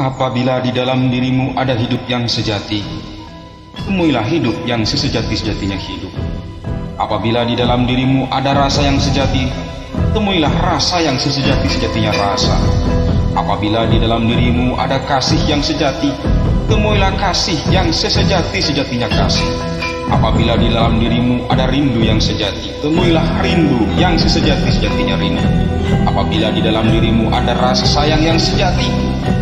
Apabila di dalam dirimu ada hidup yang sejati, temuilah hidup yang sesejati-sejatinya hidup. Apabila di dalam dirimu ada rasa yang sejati, temuilah rasa yang sesejati-sejatinya rasa. Apabila di dalam dirimu ada kasih yang sejati, temuilah kasih yang sesejati-sejatinya kasih. Apabila di dalam dirimu ada rindu yang sejati, temuilah rindu yang sesejati-sejatinya rindu. Apabila di dalam dirimu ada rasa sayang yang sejati,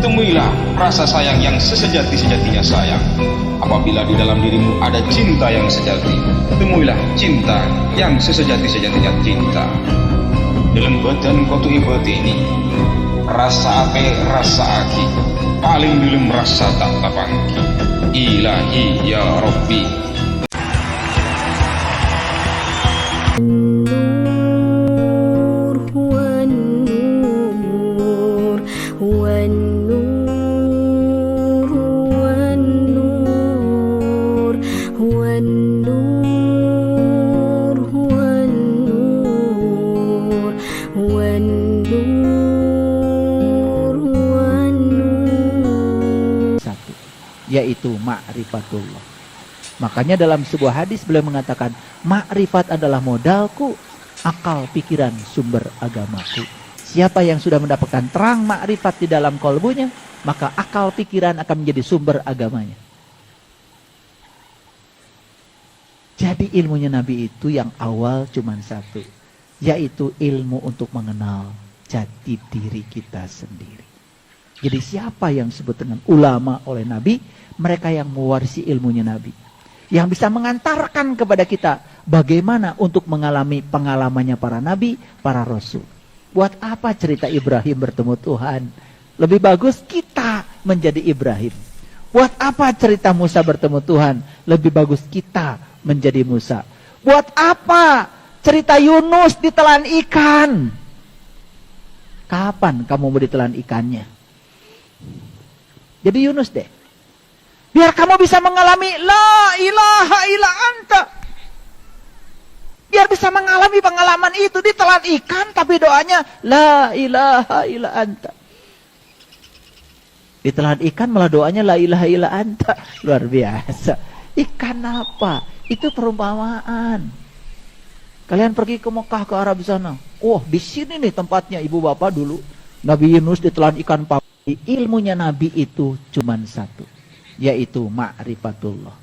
temuilah rasa sayang yang sesejati-sejatinya sayang. Apabila di dalam dirimu ada cinta yang sejati, temuilah cinta yang sesejati-sejatinya cinta. Dalam badan kotu ibati ini, rasa ape rasa aki, paling dalam rasa tak tapangki. Ilahi ya Rabbi. Satu, yaitu ma'rifatullah. Makanya dalam sebuah hadis beliau mengatakan, makrifat adalah modalku, akal, pikiran, sumber agamaku. Siapa yang sudah mendapatkan terang makrifat di dalam kolbunya, maka akal, pikiran akan menjadi sumber agamanya. Jadi ilmunya Nabi itu yang awal cuma satu, yaitu ilmu untuk mengenal jati diri kita sendiri. Jadi siapa yang disebut dengan ulama oleh Nabi? Mereka yang mewarisi ilmunya Nabi, yang bisa mengantarkan kepada kita bagaimana untuk mengalami pengalamannya para nabi, para rasul. Buat apa cerita Ibrahim bertemu Tuhan? Lebih bagus kita menjadi Ibrahim. Buat apa cerita Musa bertemu Tuhan? Lebih bagus kita menjadi Musa. Buat apa cerita Yunus ditelan ikan? Kapan kamu mau ditelan ikannya? Jadi Yunus deh. Biar kamu bisa mengalami la ilaha illa anta. Biar bisa mengalami pengalaman itu, ditelan ikan tapi doanya la ilaha illa anta. Ditelan ikan malah doanya la ilaha illa anta. Luar biasa. Ikan apa? Itu perumpamaan. Kalian pergi ke Mekah, ke Arab sana. Oh, di sini nih tempatnya ibu bapak dulu. Nabi Yunus ditelan ikan paus. Ilmunya Nabi itu cuman satu, yaitu ma'rifatullah.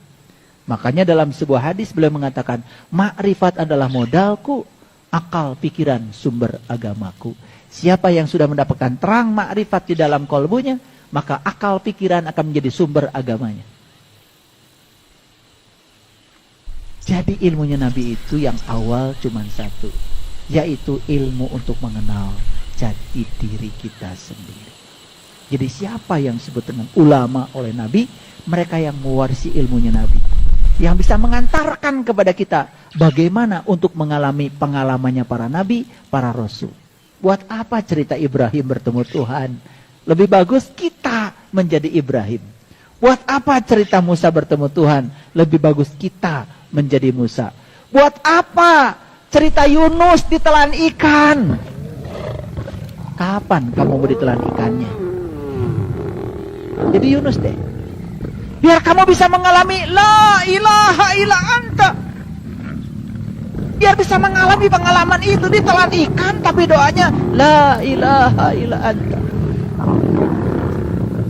Makanya dalam sebuah hadis beliau mengatakan, ma'rifat adalah modalku, akal, pikiran, sumber agamaku. Siapa yang sudah mendapatkan terang ma'rifat di dalam kolbunya, maka akal, pikiran akan menjadi sumber agamanya. Jadi ilmunya Nabi itu yang awal cuman satu, yaitu ilmu untuk mengenal jati diri kita sendiri. Jadi siapa yang disebut dengan ulama oleh Nabi? Mereka yang mewarisi ilmunya Nabi, yang bisa mengantarkan kepada kita bagaimana untuk mengalami pengalamannya para nabi, para rasul. Buat apa cerita Ibrahim bertemu Tuhan? Lebih bagus kita menjadi Ibrahim. Buat apa cerita Musa bertemu Tuhan? Lebih bagus kita menjadi Musa. Buat apa cerita Yunus ditelan ikan? Kapan kamu mau ditelan ikannya? Jadi Yunus deh. Biar kamu bisa mengalami la ilaha illa anta. Biar bisa mengalami pengalaman itu, ditelan ikan tapi doanya la ilaha illa anta.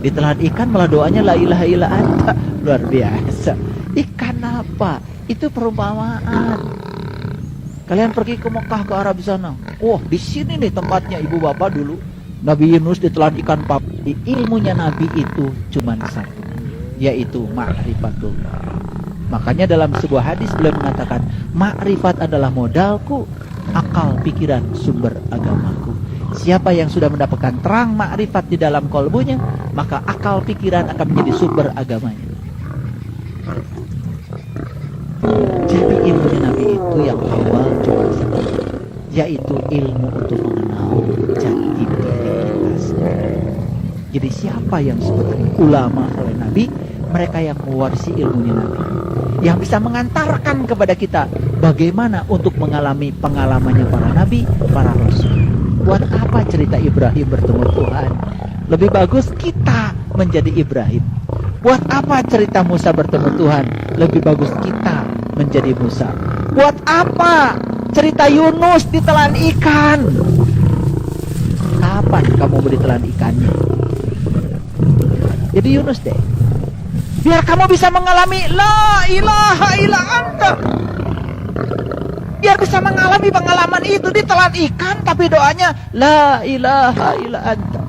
Ditelan ikan malah doanya la ilaha illa anta. Luar biasa. Ikan apa? Itu perumpamaan. Kalian pergi ke Mekah, ke Arab sana. Oh, di sini nih tempatnya ibu bapak dulu. Nabi Yunus ditelan ikan paus. Ilmunya Nabi itu cuma satu, yaitu ma'rifatullah. Makanya dalam sebuah hadis beliau mengatakan, ma'rifat adalah modalku, akal, pikiran, sumber agamaku. Siapa yang sudah mendapatkan terang ma'rifat di dalam kolbunya, maka akal, pikiran akan menjadi sumber agamanya. Jadi ilmunya Nabi itu yang awal cuma satu, yaitu ilmu untuk mengenal jati diri kita sendiri. Jadi siapa yang disebut ulama oleh Nabi? Mereka yang mewarisi ilmunya Nabi, yang bisa mengantarkan kepada kita bagaimana untuk mengalami pengalamannya para nabi, para rasul. Buat apa cerita Ibrahim bertemu Tuhan? Lebih bagus kita menjadi Ibrahim. Buat apa cerita Musa bertemu Tuhan? Lebih bagus kita menjadi Musa. Buat apa cerita Yunus ditelan ikan? Kapan kamu mau ditelan ikannya? Jadi Yunus deh. Biar kamu bisa mengalami la ilaha illa anta. Biar bisa mengalami pengalaman itu, ditelan ikan tapi doanya la ilaha illa anta.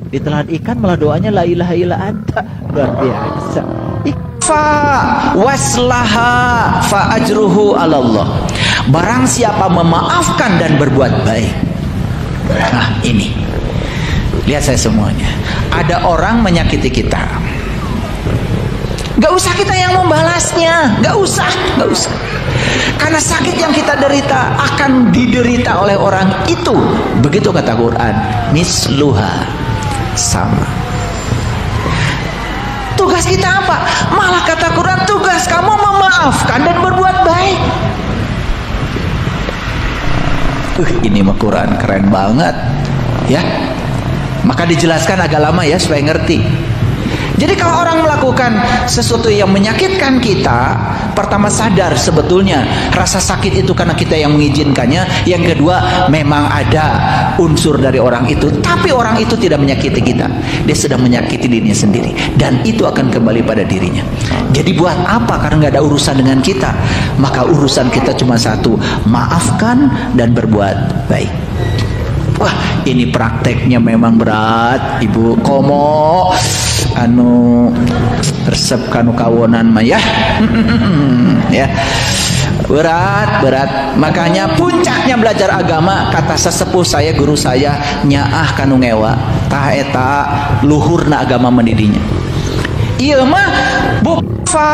Ditelan ikan malah doanya la ilaha illa anta. Luar biasa. Fa waslaha fa ajruhu 'ala Allah. Barang siapa memaafkan dan berbuat baik. Nah, ini. Lihat saya semuanya. Ada orang menyakiti kita. Gak usah kita yang membalasnya. Gak usah. Karena sakit yang kita derita akan diderita oleh orang itu. Begitu kata Quran. Misluha. Sama. Tugas kita apa? Malah kata Quran, tugas kamu memaafkan dan berbuat baik. Ini mah Quran keren banget. Ya. Maka dijelaskan agak lama ya supaya ngerti. Jadi kalau orang melakukan sesuatu yang menyakitkan kita, pertama sadar sebetulnya rasa sakit itu karena kita yang mengizinkannya. Yang kedua, memang ada unsur dari orang itu, tapi orang itu tidak menyakiti kita. Dia sedang menyakiti dirinya sendiri, dan itu akan kembali pada dirinya. Jadi buat apa? Karena nggak ada urusan dengan kita. Maka urusan kita cuma satu, maafkan dan berbuat baik. Wah, ini prakteknya memang berat, Ibu. Komo anu resep kanu kawonan mah ya. Ya. Berat. Makanya puncaknya belajar agama, kata sesepuh saya, guru saya, nyaah kanu ngewa, tah eta luhurna agama mendidinya. Ieu mah fa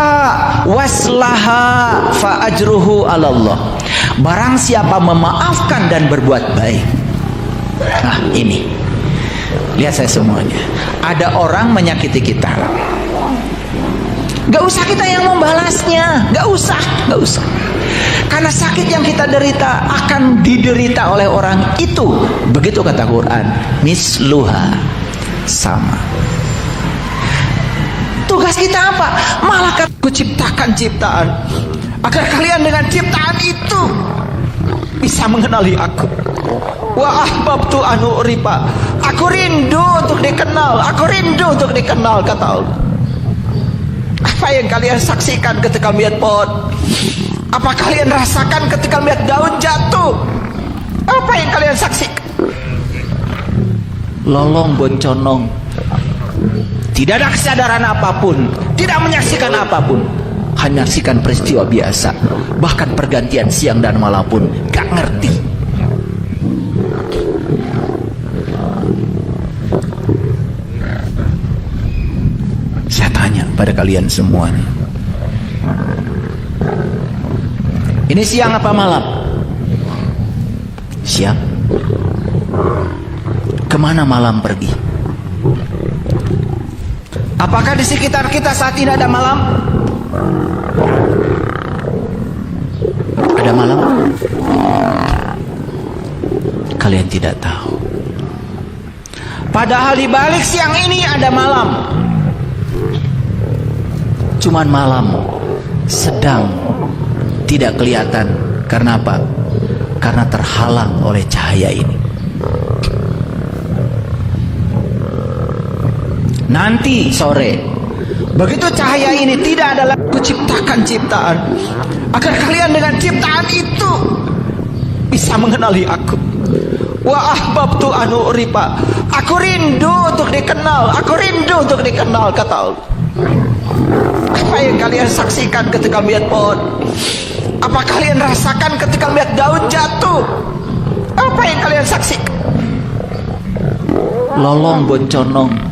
waslaha fa ajruhu 'ala Allah. Barang siapa memaafkan dan berbuat baik. Nah, ini. Lihat saya semuanya. Ada orang menyakiti kita. Gak usah kita yang membalasnya. Gak usah. Karena sakit yang kita derita akan diderita oleh orang itu. Begitu kata Quran. Misluha. Sama. Tugas kita apa? Malah aku ciptakan ciptaan agar kalian dengan ciptaan itu bisa mengenali aku. Wa ahbabtu anu riba. Aku rindu untuk dikenal. Kata Allah. Apa yang kalian saksikan ketika melihat pohon? Apa kalian rasakan ketika melihat daun jatuh? Apa yang kalian saksikan? Lolong bonconong. Tidak ada kesadaran apapun, tidak menyaksikan apapun, hanya menyaksikan peristiwa biasa. Bahkan pergantian siang dan malam pun gak ngerti. Saya tanya pada kalian semuanya, ini siang apa malam? Siang. Kemana malam pergi? Apakah di sekitar kita saat ini ada malam? Ada malam? Kalian tidak tahu. Padahal di balik siang ini ada malam. Cuman malam sedang tidak kelihatan. Karena apa? Karena terhalang oleh cahaya ini. Nanti sore, begitu cahaya ini tidak ada lagi, kuciptakan ciptaan agar kalian dengan ciptaan itu bisa mengenali aku. Wa ahbabtu anu riba. Aku rindu untuk dikenal. Kata Allah. Apa yang kalian saksikan ketika melihat pohon? Apa kalian rasakan ketika melihat daun jatuh? Apa yang kalian saksikan? Lolong bonconong.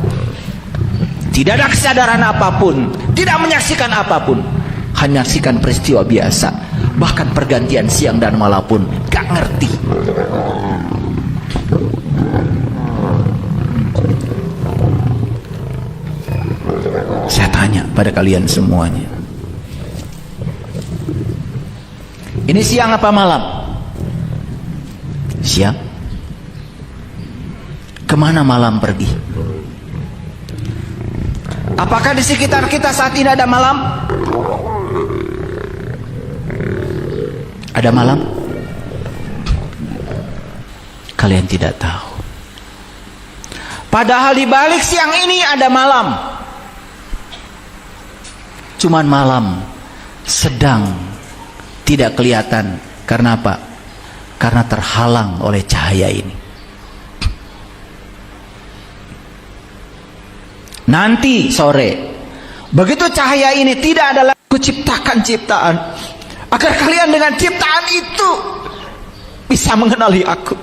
Tidak ada kesadaran apapun, tidak menyaksikan apapun, hanya menyaksikan peristiwa biasa. Bahkan pergantian siang dan malam pun gak ngerti. Saya tanya pada kalian semuanya, ini siang apa malam? Siang. Kemana malam pergi? Apakah di sekitar kita saat ini ada malam? Ada malam? Kalian tidak tahu. Padahal di balik siang ini ada malam. Cuman malam sedang tidak kelihatan. Karena apa? Karena terhalang oleh cahaya ini. Nanti sore, begitu cahaya ini tidak ada lagi, kuciptakan ciptaan, agar kalian dengan ciptaan itu bisa mengenali aku.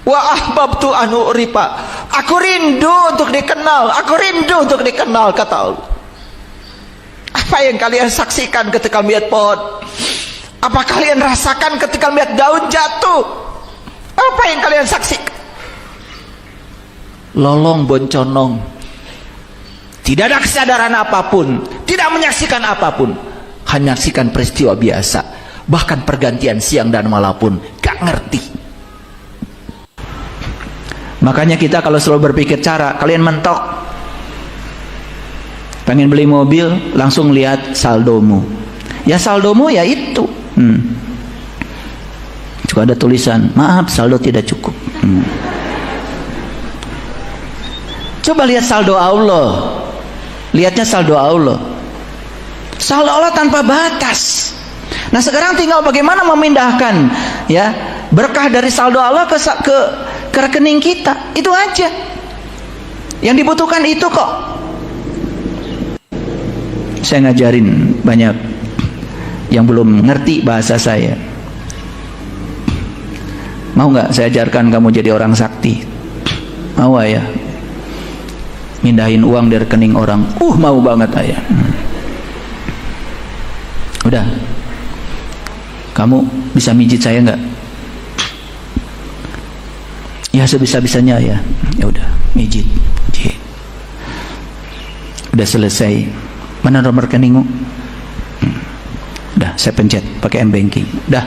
Wa ahbabtu an urifa. Aku rindu untuk dikenal, aku rindu untuk dikenal, kata Allah. Apa yang kalian saksikan ketika melihat pohon? Apa kalian rasakan ketika melihat daun jatuh? Apa yang kalian saksikan? Lolong bonconong. Tidak ada kesadaran apapun, tidak menyaksikan apapun, hanya menyaksikan peristiwa biasa. Bahkan pergantian siang dan malam pun gak ngerti. Makanya kita kalau selalu berpikir cara, kalian mentok, pengen beli mobil, langsung lihat saldomu. Ya saldomu ya itu. Juga ada tulisan, maaf saldo tidak cukup. Coba lihat saldo Allah. Lihatnya saldo Allah. Saldo Allah tanpa batas. Nah sekarang tinggal bagaimana memindahkan ya berkah dari saldo Allah ke rekening kita. Itu aja. Yang dibutuhkan itu kok. Saya ngajarin banyak yang belum ngerti bahasa saya. Mau nggak saya ajarkan kamu jadi orang sakti? Mau ya? Mindahin uang dari rekening orang. Mau banget ayah. Udah. Kamu bisa mijit saya nggak? Ya sebisa-bisanya ya. Ya udah, mijit. Udah selesai. Mana nomor rekeningmu? Udah, saya pencet pakai M-Banking. Udah,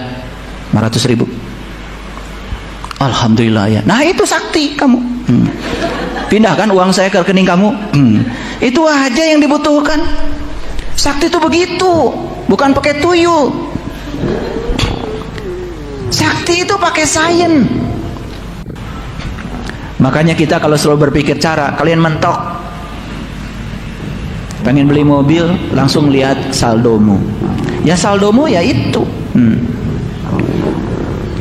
500.000. Alhamdulillah ya. Nah itu sakti kamu. Pindahkan uang saya ke rekening kamu. Itu aja yang dibutuhkan. Sakti itu begitu, bukan pakai tuyul. Sakti itu pakai sains. Makanya kita kalau selalu berpikir cara, kalian mentok, pengen beli mobil, langsung lihat saldomu. Ya saldomu ya itu.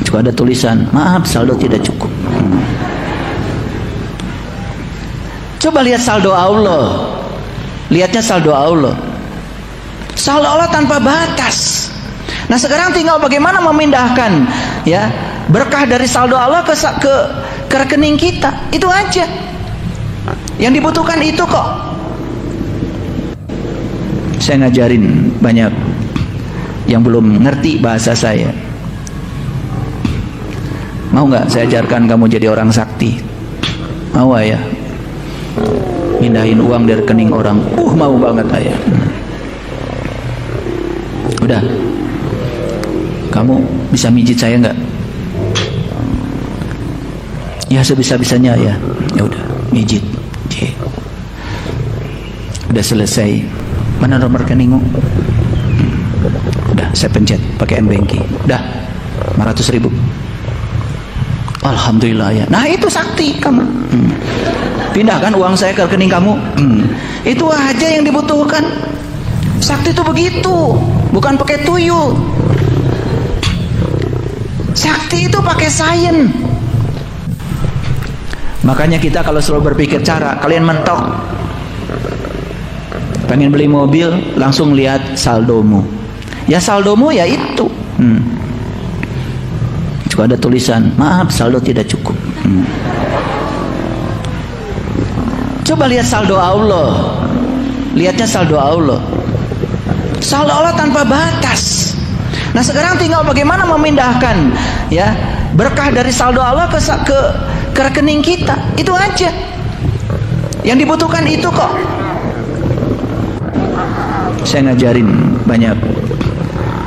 Juga ada tulisan, maaf saldo tidak cukup. Coba lihat saldo Allah. Lihatnya saldo Allah. Saldo Allah tanpa batas. Nah sekarang tinggal bagaimana memindahkan ya berkah dari saldo Allah ke rekening kita. Itu aja. Yang dibutuhkan itu kok. Saya ngajarin banyak yang belum ngerti bahasa saya. Mau nggak saya ajarkan kamu jadi orang sakti? Mau ya? Mindahin uang dari rekening orang. Mau banget ayah. Udah. Kamu bisa mijit saya nggak? Ya sebisa-bisanya ya. Ya udah, mijit. Udah selesai. Mana nomor rekeningmu? Udah, saya pencet pakai M-Banking. Udah, 500.000. Alhamdulillah ya. Nah itu sakti kamu. Pindahkan uang saya ke rekening kamu. Itu aja yang dibutuhkan. Sakti itu begitu, bukan pakai tuyul. Sakti itu pakai sains. Makanya kita kalau selalu berpikir cara, kalian mentok, pengen beli mobil, langsung lihat saldomu. Ya saldomu ya itu. Juga ada tulisan, maaf saldo tidak cukup. Coba lihat saldo Allah. Lihatnya saldo Allah. Saldo Allah tanpa batas. Nah sekarang tinggal bagaimana memindahkan ya berkah dari saldo Allah ke rekening kita. Itu aja. Yang dibutuhkan itu kok. Saya ngajarin banyak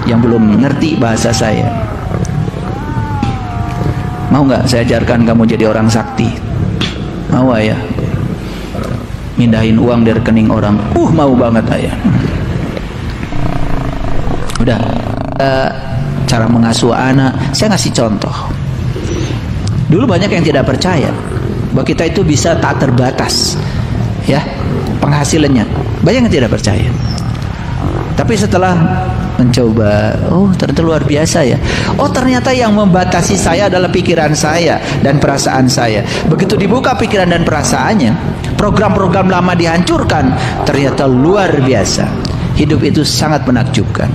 yang belum ngerti bahasa saya. Mau nggak saya ajarkan kamu jadi orang sakti? Mau ayah mindahin uang dari rekening orang? Mau banget ayah. Udah, cara mengasuh anak, saya ngasih contoh. Dulu banyak yang tidak percaya bahwa kita itu bisa tak terbatas, ya, penghasilannya. Banyak yang tidak percaya. Tapi setelah mencoba, ternyata luar biasa ya. Ternyata yang membatasi saya adalah pikiran saya dan perasaan saya. Begitu dibuka pikiran dan perasaannya, program-program lama dihancurkan. Ternyata luar biasa. Hidup itu sangat menakjubkan.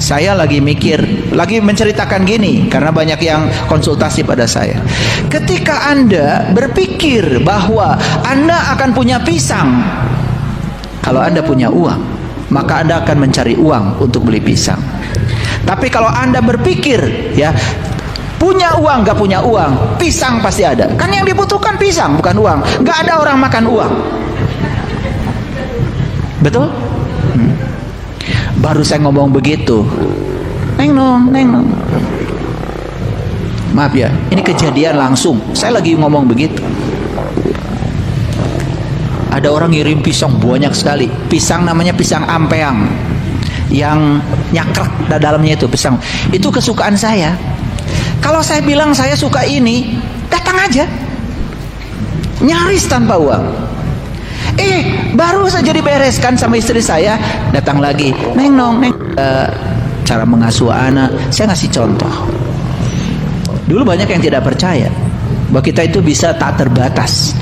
Saya lagi menceritakan gini karena banyak yang konsultasi pada saya. Ketika Anda berpikir bahwa Anda akan punya pisang, kalau Anda punya uang, maka Anda akan mencari uang untuk beli pisang. Tapi kalau Anda berpikir, ya, punya uang gak punya uang, pisang pasti ada. Kan yang dibutuhkan pisang, bukan uang. Gak ada orang makan uang. Betul? Baru saya ngomong begitu, neng nong. Maaf ya, ini kejadian langsung. Saya lagi ngomong begitu. Ada orang ngirim pisang banyak sekali. Pisang namanya pisang ampeang, yang nyakrek dalamnya itu pisang. Itu kesukaan saya. Kalau saya bilang saya suka ini, datang aja, nyaris tanpa uang. Baru saja dibereskan sama istri saya, datang lagi, neng. Cara mengasuh anak, saya ngasih contoh. Dulu banyak yang tidak percaya bahwa kita itu bisa tak terbatas,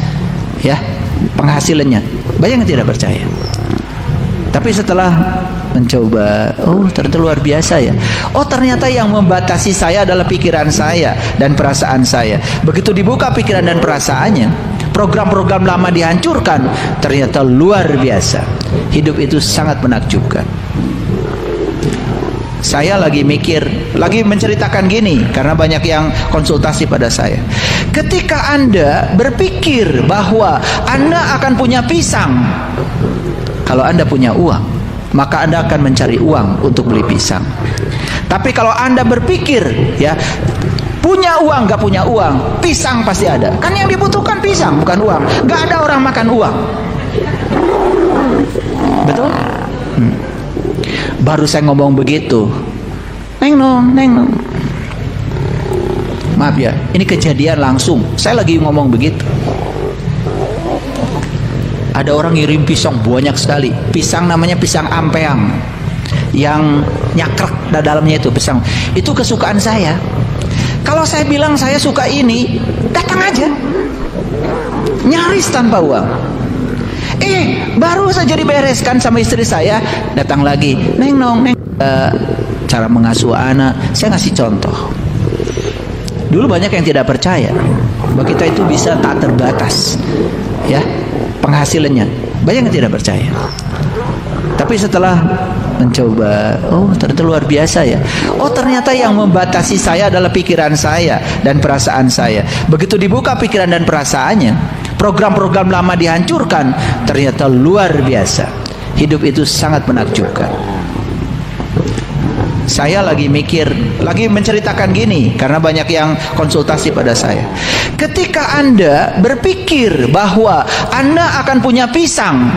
ya, penghasilannya. Banyak yang tidak percaya. Tapi setelah mencoba, ternyata luar biasa ya. Ternyata yang membatasi saya adalah pikiran saya dan perasaan saya. Begitu dibuka pikiran dan perasaannya, program-program lama dihancurkan. Ternyata luar biasa. Hidup itu sangat menakjubkan. Saya lagi menceritakan gini karena banyak yang konsultasi pada saya. Ketika Anda berpikir bahwa Anda akan punya pisang, kalau Anda punya uang, maka Anda akan mencari uang untuk beli pisang. Tapi kalau Anda berpikir, ya, punya uang gak punya uang, pisang pasti ada. Kan yang dibutuhkan pisang, bukan uang. Gak ada orang makan uang. Betul? Baru saya ngomong begitu, neng nong. Maaf ya, ini kejadian langsung. Saya lagi ngomong begitu. Ada orang ngirim pisang banyak sekali. Pisang namanya pisang ampeang, yang nyakrek dalamnya itu pisang. Itu kesukaan saya. Kalau saya bilang saya suka ini, datang aja, nyaris tanpa uang. Baru saja dibereskan sama istri saya, datang lagi, neng. Cara mengasuh anak, saya ngasih contoh. Dulu banyak yang tidak percaya bahwa kita itu bisa tak terbatas, ya, penghasilannya. Banyak yang tidak percaya. Tapi setelah mencoba, ternyata luar biasa ya. Ternyata yang membatasi saya adalah pikiran saya dan perasaan saya. Begitu dibuka pikiran dan perasaannya, program-program lama dihancurkan. Ternyata luar biasa. Hidup itu sangat menakjubkan. Saya lagi menceritakan gini karena banyak yang konsultasi pada saya. Ketika Anda berpikir bahwa Anda akan punya pisang,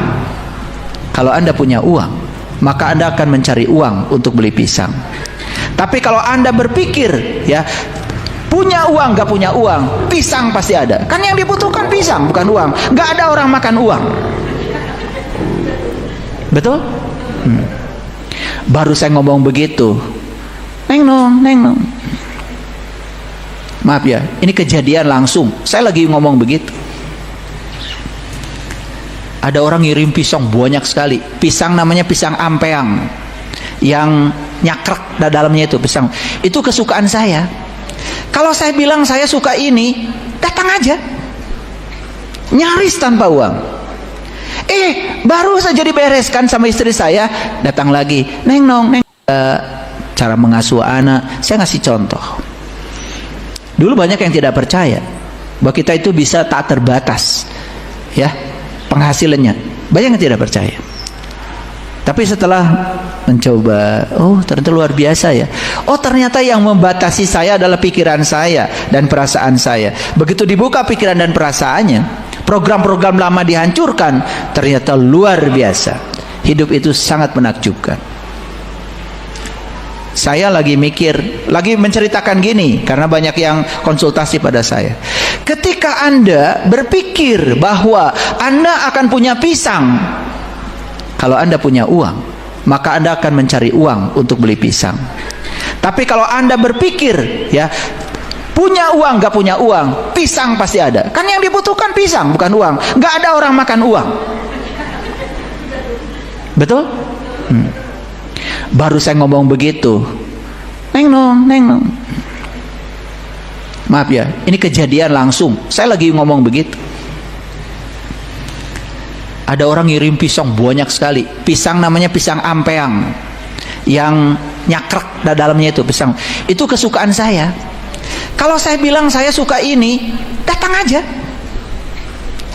kalau Anda punya uang, maka Anda akan mencari uang untuk beli pisang. Tapi kalau Anda berpikir, ya, punya uang gak punya uang, pisang pasti ada. Kan yang dibutuhkan pisang, bukan uang. Gak ada orang makan uang. Betul? Baru saya ngomong begitu, neng nong. Maaf ya, ini kejadian langsung. Saya lagi ngomong begitu. Ada orang ngirim pisang banyak sekali. Pisang namanya pisang ampeang, yang nyakrek dalamnya itu pisang. Itu kesukaan saya. Kalau saya bilang saya suka ini, datang aja, nyaris tanpa uang. Baru saja dibereskan sama istri saya, datang lagi, neng. Cara mengasuh anak, saya ngasih contoh. Dulu banyak yang tidak percaya bahwa kita itu bisa tak terbatas, ya, penghasilannya. Banyak yang tidak percaya. Tapi setelah mencoba, oh ternyata luar biasa ya. Oh ternyata yang membatasi saya adalah pikiran saya dan perasaan saya. Begitu dibuka pikiran dan perasaannya, program-program lama dihancurkan, ternyata luar biasa. Hidup itu sangat menakjubkan. Saya lagi mikir, lagi menceritakan gini, karena banyak yang konsultasi pada saya. Ketika Anda berpikir bahwa Anda akan punya pisang, kalau Anda punya uang, maka Anda akan mencari uang untuk beli pisang. Tapi kalau Anda berpikir, ya, punya uang, gak punya uang, pisang pasti ada. Kan yang dibutuhkan pisang, bukan uang. Gak ada orang makan uang. Betul? Baru saya ngomong begitu, neng nong. Maaf ya, ini kejadian langsung. Saya lagi ngomong begitu. Ada orang ngirim pisang banyak sekali. Pisang namanya pisang ampeang, yang nyakrek dalamnya itu pisang. Itu kesukaan saya. Kalau saya bilang saya suka ini, datang aja,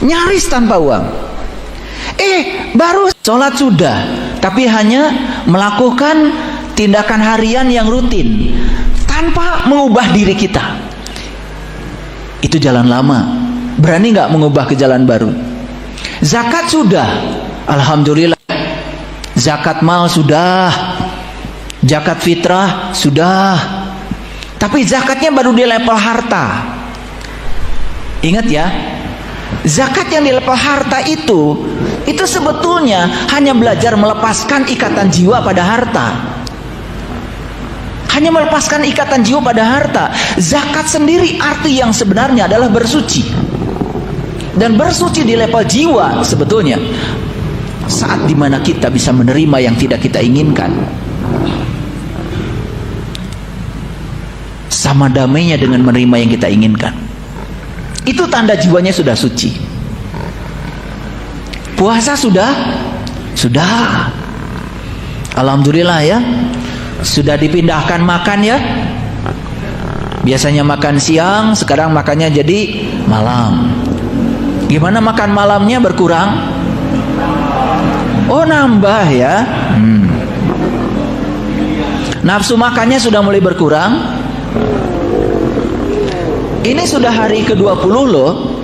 nyaris tanpa uang. Baru sholat sudah, tapi hanya melakukan tindakan harian yang rutin tanpa mengubah diri kita. Itu jalan lama. Berani nggak mengubah ke jalan baru? Zakat sudah, alhamdulillah. Zakat mal sudah, zakat fitrah sudah. Tapi zakatnya baru di level harta. Ingat ya, zakat yang di level harta itu sebetulnya hanya belajar melepaskan ikatan jiwa pada harta. Hanya melepaskan ikatan jiwa pada harta. Zakat sendiri arti yang sebenarnya adalah bersuci. Dan bersuci di level jiwa sebetulnya saat dimana kita bisa menerima yang tidak kita inginkan. Sama damainya dengan menerima yang kita inginkan. Itu tanda jiwanya sudah suci. Puasa sudah? Sudah. Alhamdulillah ya. Sudah dipindahkan makan ya. Biasanya makan siang, sekarang makannya jadi malam. Gimana makan malamnya berkurang? Oh nambah ya. Nafsu makannya sudah mulai berkurang. Ini sudah hari ke-20 loh.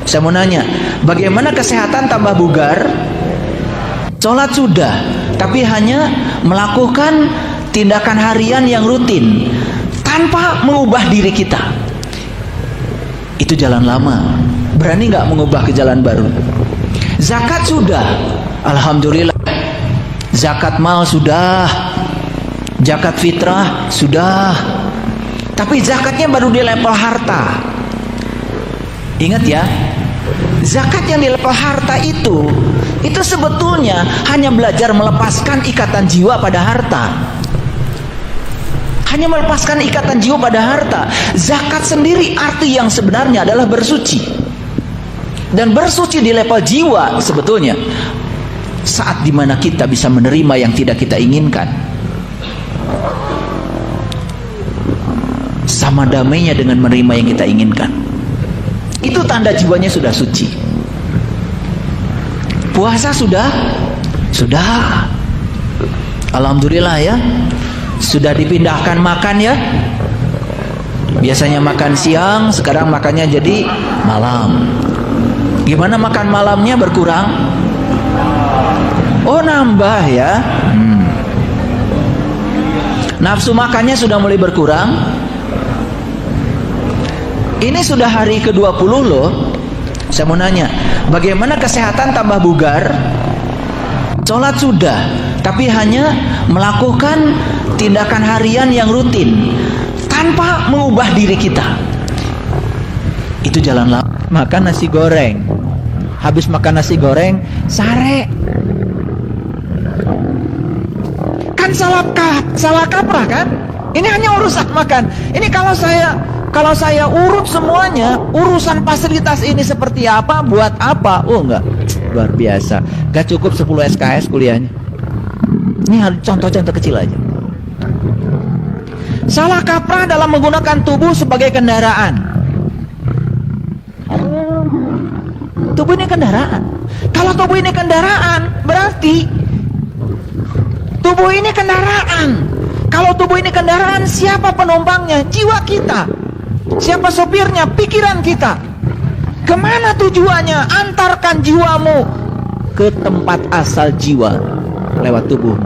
Saya mau nanya, bagaimana kesehatan tambah bugar? Sholat sudah, tapi hanya melakukan tindakan harian yang rutin tanpa mengubah diri kita. Itu jalan lama. Berani nggak mengubah ke jalan baru? Zakat sudah, alhamdulillah. Zakat mal sudah, zakat fitrah sudah. Tapi zakatnya baru di level harta. Ingat ya, zakat yang di level harta itu sebetulnya hanya belajar melepaskan ikatan jiwa pada harta. Hanya melepaskan ikatan jiwa pada harta. Zakat sendiri arti yang sebenarnya adalah bersuci. Dan bersuci di level jiwa sebetulnya saat dimana kita bisa menerima yang tidak kita inginkan. Sama damainya dengan menerima yang kita inginkan. Itu tanda jiwanya sudah suci. Puasa sudah? Sudah. Alhamdulillah ya. Sudah dipindahkan makan ya. Biasanya makan siang, sekarang makannya jadi malam. Gimana makan malamnya berkurang? Oh nambah ya. Nafsu makannya sudah mulai berkurang. Ini sudah hari ke-20 loh. Saya mau nanya, bagaimana kesehatan tambah bugar? Sholat sudah, tapi hanya melakukan tindakan harian yang rutin tanpa mengubah diri kita. Itu jalan lama. Makan nasi goreng, habis makan nasi goreng sare, kan salah kaprah kan? Ini hanya urusan makan. Ini kalau saya urut semuanya, urusan fasilitas ini seperti apa, buat apa? Oh enggak, luar biasa. Gak cukup 10 SKS kuliahnya. Ini harus contoh-contoh kecil aja. Salah kaprah dalam menggunakan tubuh sebagai kendaraan. Tubuh ini kendaraan. Kalau tubuh ini kendaraan, berarti Tubuh ini kendaraan. Kalau tubuh ini kendaraan, siapa penumpangnya? Jiwa kita. Siapa sopirnya? Pikiran kita. Kemana tujuannya? Antarkan jiwamu ke tempat asal jiwa lewat tubuhmu.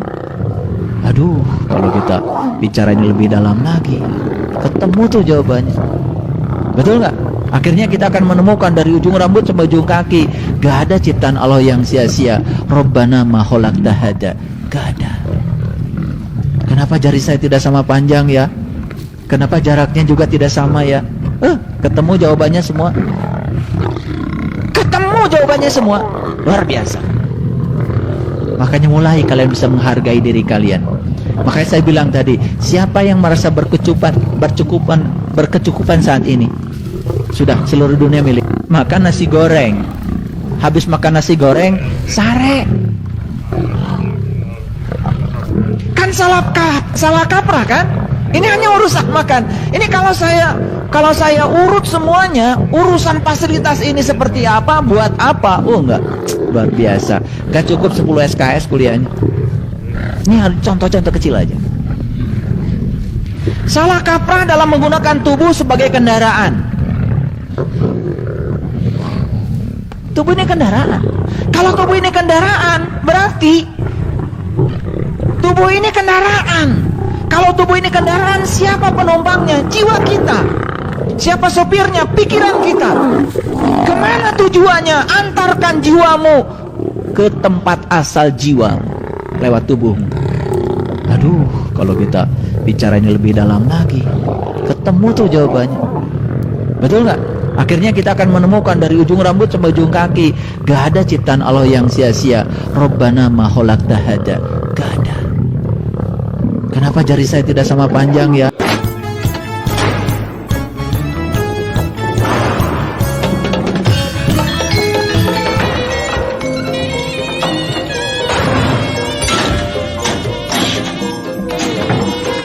Aduh, kalau kita bicaranya lebih dalam lagi, ketemu tuh jawabannya. Betul nggak? Akhirnya kita akan menemukan dari ujung rambut sampai ujung kaki, gak ada ciptaan Allah yang sia-sia. Rabbana ma khalaqta hada. Gak ada. Kenapa jari saya tidak sama panjang ya? Kenapa jaraknya juga tidak sama ya? Ketemu jawabannya semua. Ketemu jawabannya semua. Luar biasa. Makanya mulai kalian bisa menghargai diri kalian. Makanya saya bilang tadi, siapa yang merasa berkecukupan saat ini? Sudah seluruh dunia milik. Makan nasi goreng. Habis makan nasi goreng, sare. Kan salah kaprah kan? Ini hanya urusan makan. Ini kalau saya urut semuanya, urusan fasilitas ini seperti apa, buat apa? Oh enggak, luar biasa. Gak cukup 10 SKS kuliahnya. Ini harus contoh-contoh kecil aja. Salah kaprah dalam menggunakan tubuh sebagai kendaraan. Tubuh ini kendaraan. Kalau tubuh ini kendaraan, berarti tubuh ini kendaraan. Kalau tubuh ini kendaraan, siapa penumpangnya? Jiwa kita. Siapa sopirnya? Pikiran kita. Kemana tujuannya? Antarkan jiwamu ke tempat asal jiwa lewat tubuhmu. Aduh, kalau kita bicaranya lebih dalam lagi, ketemu tuh jawabannya. Betul nggak? Akhirnya kita akan menemukan dari ujung rambut sampai ujung kaki, gak ada ciptaan Allah yang sia-sia. Rabbana ma khalaqta hada. Gak ada. Kenapa jari saya tidak sama panjang ya?